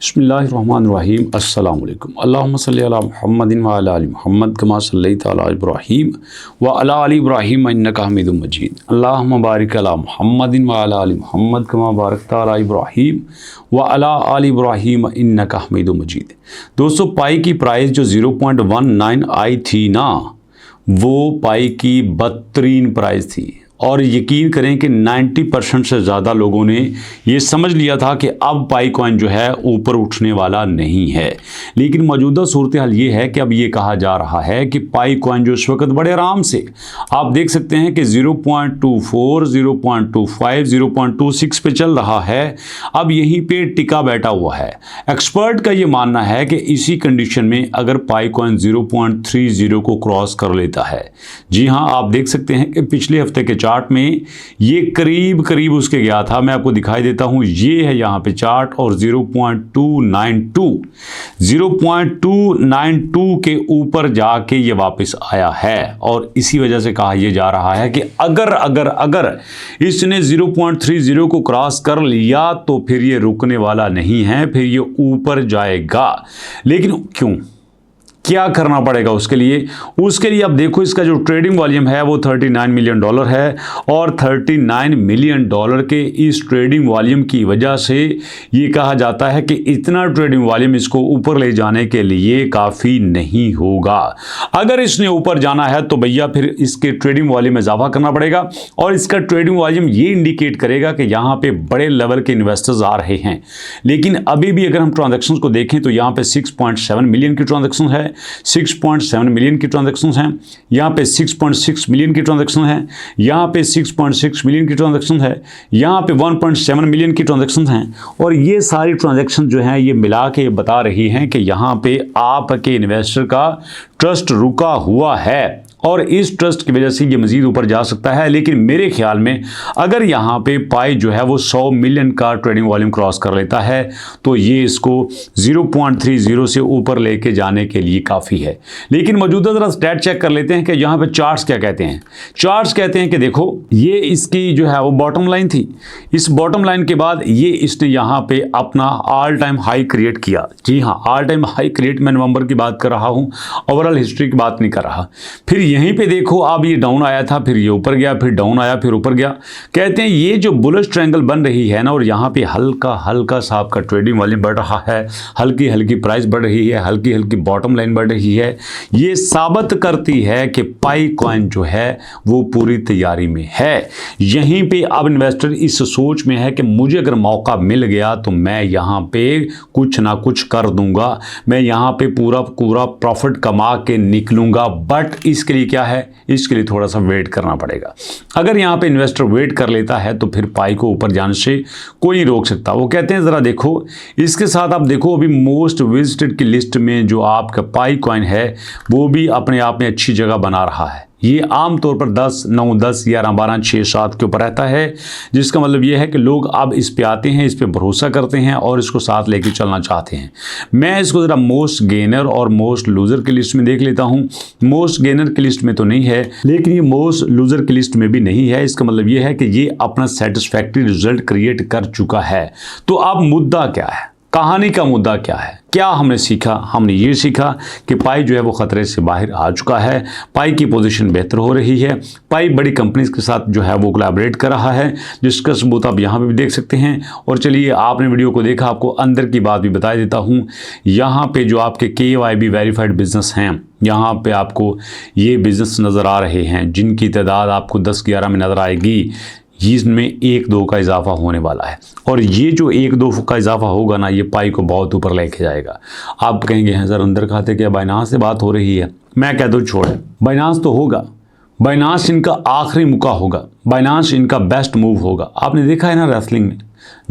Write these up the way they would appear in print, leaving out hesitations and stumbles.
बिस्मिल्लाहिर्रहमानिर्रहीम अस्सलामु अलैकुम अल्लाहुम्मा सल्लि अला मुहम्मदिन व अला आलि मुहम्मद कमा सल्लैता अला इब्राहीम व अला आलि इब्राहीम इन्नका हमीदुम मजीद अल्लाहुम्मा बारिक अला मुहम्मदिन व अला आलि मुहम्मद कमा बारकता अला इब्राहीम व अला आलि इब्राहीम इन्नका हमीदुम मजीद। दोस्तों, पाई की प्राइस जो 0.19 आई थी ना, वो पाई की बदतरीन प्राइस थी और यकीन करें कि 90% से ज़्यादा लोगों ने ये समझ लिया था कि अब पाई कॉइन जो है ऊपर उठने वाला नहीं है। लेकिन मौजूदा सूरत हाल ये है कि अब ये कहा जा रहा है कि पाई कॉइन जो इस वक्त बड़े आराम से आप देख सकते हैं कि 0.24, 0.25, 0.26 पे चल रहा है, अब यहीं पे टिका बैठा हुआ है। एक्सपर्ट का ये मानना है कि इसी कंडीशन में अगर पाई कॉइन 0.30 को क्रॉस कर लेता है, जी हाँ, आप देख सकते हैं कि पिछले हफ्ते के चार्ट में ये करीब करीब उसके गया था। मैं आपको दिखाई देता हूं, ये है यहां पे चार्ट और 0.292 के ऊपर जाके ये वापस आया है और इसी वजह से कहा यह जा रहा है कि अगर इसने 0.30 को क्रॉस कर लिया तो फिर ये रुकने वाला नहीं है, फिर ये ऊपर जाएगा। लेकिन क्यों, क्या करना पड़ेगा उसके लिए अब देखो, इसका जो ट्रेडिंग वॉल्यूम है वो $39 मिलियन है और $39 मिलियन के इस ट्रेडिंग वॉल्यूम की वजह से ये कहा जाता है कि इतना ट्रेडिंग वॉल्यूम इसको ऊपर ले जाने के लिए काफ़ी नहीं होगा। अगर इसने ऊपर जाना है तो भैया फिर इसके ट्रेडिंग वॉल्यूम में इजाफा करना पड़ेगा और इसका ट्रेडिंग वॉल्यूम ये इंडिकेट करेगा कि यहाँ पे बड़े लेवल के इन्वेस्टर्स आ रहे हैं। लेकिन अभी भी अगर हम ट्रांजेक्शन्स को देखें तो यहाँ पे 6.7 मिलियन की ट्रांजेक्शन है, 6.7 मिलियन की ट्रांजैक्शंस हैं, यहाँ पे 6.6 मिलियन की ट्रांजैक्शन है, यहाँ पे 6.6 मिलियन की ट्रांजैक्शन है, यहाँ पे 1.7 मिलियन की ट्रांजैक्शन हैं और ये सारी ट्रांजैक्शन जो हैं ये मिला के बता रही हैं कि यहाँ पे आपके इन्वेस्टर का ट्रस्ट रुका हुआ है और इस ट्रस्ट की वजह से ये मज़ीद ऊपर जा सकता है। लेकिन मेरे ख्याल में अगर यहाँ पे पाई जो है वो 100 मिलियन का ट्रेडिंग वॉल्यूम क्रॉस कर लेता है तो ये इसको 0.30 से ऊपर लेके जाने के लिए काफ़ी है। लेकिन मौजूदा ज़रा स्टैट चेक कर लेते हैं कि यहाँ पे चार्ट्स क्या कहते हैं। चार्ट्स कहते हैं कि देखो, ये इसकी जो है वो बॉटम लाइन थी, इस बॉटम लाइन के बाद ये इसने यहाँ पे अपना ऑल टाइम हाई क्रिएट किया। जी हाँ, ऑल टाइम हाई क्रिएट, मैं नवंबर की बात कर रहा हूँ, ओवरऑल हिस्ट्री की बात नहीं कर रहा। फिर यहीं पे देखो, अब ये डाउन आया था, फिर ये ऊपर गया, फिर डाउन आया, फिर ऊपर गया। कहते हैं ये जो बुलिश ट्रायंगल बन रही है ना, और यहाँ पे हल्का हल्का सा आपका ट्रेडिंग वॉल्यूम बढ़ रहा है, हल्की हल्की प्राइस बढ़ रही है, हल्की हल्की बॉटम लाइन बढ़ रही है, ये साबित करती है कि पाई कॉइन जो है वो पूरी तैयारी में है। यहीं पे अब इन्वेस्टर इस सोच में है कि मुझे अगर मौका मिल गया तो मैं यहाँ पे कुछ ना कुछ कर दूंगा, मैं यहाँ पे पूरा पूरा प्रॉफिट कमा के निकलूंगा। बट इसके लिए क्या है, इसके लिए थोड़ा सा वेट करना पड़ेगा। अगर यहाँ पे इन्वेस्टर वेट कर लेता है तो फिर पाई को ऊपर जाने से कोई नहीं रोक सकता। वो कहते हैं, ज़रा देखो इसके साथ आप देखो, अभी मोस्ट विजिटेड की लिस्ट में जो आपका पाई कॉइन है वो भी अपने आप में अच्छी जगह बना रहा है। ये आमतौर पर 10, 9, 10, 11, 12, 6, 7 के ऊपर रहता है, जिसका मतलब ये है कि लोग अब इस पे आते हैं, इस पे भरोसा करते हैं और इसको साथ लेके चलना चाहते हैं। मैं इसको ज़रा मोस्ट गेनर और मोस्ट लूज़र की लिस्ट में देख लेता हूँ। मोस्ट गेनर की लिस्ट में तो नहीं है, लेकिन ये मोस्ट लूज़र की लिस्ट में भी नहीं है। इसका मतलब ये है कि ये अपना सेटिस्फैक्ट्री रिजल्ट क्रिएट कर चुका है। तो अब मुद्दा क्या है, कहानी का मुद्दा क्या है, क्या हमने सीखा? हमने ये सीखा कि पाई जो है वो ख़तरे से बाहर आ चुका है, पाई की पोजीशन बेहतर हो रही है, पाई बड़ी कंपनीज के साथ जो है वो कोलैबोरेट कर रहा है, जिसका सबूत आप यहाँ पे भी देख सकते हैं। और चलिए, आपने वीडियो को देखा, आपको अंदर की बात भी बता देता हूँ। यहाँ पे जो आपके KYB वेरीफाइड बिजनेस हैं, यहाँ पे आपको ये बिज़नेस नज़र आ रहे हैं जिनकी तादाद आपको 10-11 में नज़र आएगी। इसमें 1-2 का इजाफा होने वाला है और ये जो 1-2 का इजाफा होगा ना, ये पाई को बहुत ऊपर लेके जाएगा। आप कहेंगे, हैं सर अंदर खाते क्या बाइनांस से बात हो रही है? मैं कहता हूँ छोड़े, बाइनांस तो होगा, बाइनांस इनका आखिरी मौका होगा, बाइनांस इनका बेस्ट मूव होगा। आपने देखा है ना, रेसलिंग में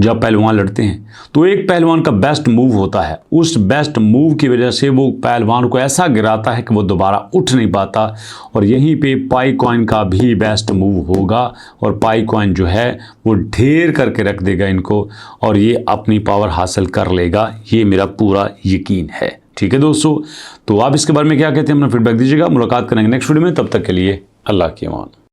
जब पहलवान लड़ते हैं तो एक पहलवान का बेस्ट मूव होता है, उस बेस्ट मूव की वजह से वो पहलवान को ऐसा गिराता है कि वो दोबारा उठ नहीं पाता। और यहीं पे पाई कॉइन का भी बेस्ट मूव होगा और पाई कॉइन जो है वो ढेर करके रख देगा इनको और ये अपनी पावर हासिल कर लेगा, ये मेरा पूरा यकीन है। ठीक है दोस्तों, तो आप इसके बारे में क्या कहते हैं, अपना फीडबैक दीजिएगा। मुलाकात करेंगे नेक्स्ट वीडियो में, तब तक के लिए अल्लाह की अमान।